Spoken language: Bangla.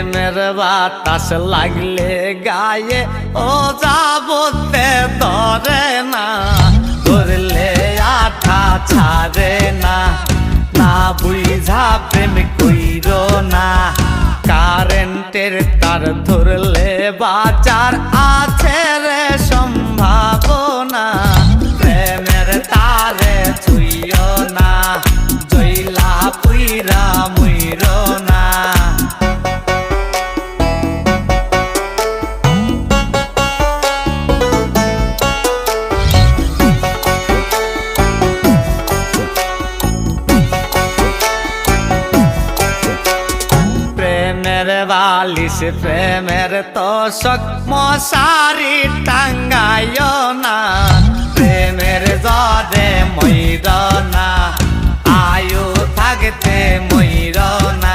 প্রেমের বাতাস লাগলে গায়ে ও যাবতে ধরে না, ধরলে আঠা ছাড়ে না, না বুঝা প্রেম কইরো না। কারেন্টের তার ধরলে বাঁচার আছে রে সম্ভাবনা, প্রেমের তারে ছুইও না, জইলা পুইরা মুইরো না। প্রেমের বালিশ প্রেমের তোষক মশারি টাঙ্গাইও না, প্রেমের জ্বরে মইর না, আয়ু থাকতে মইর না।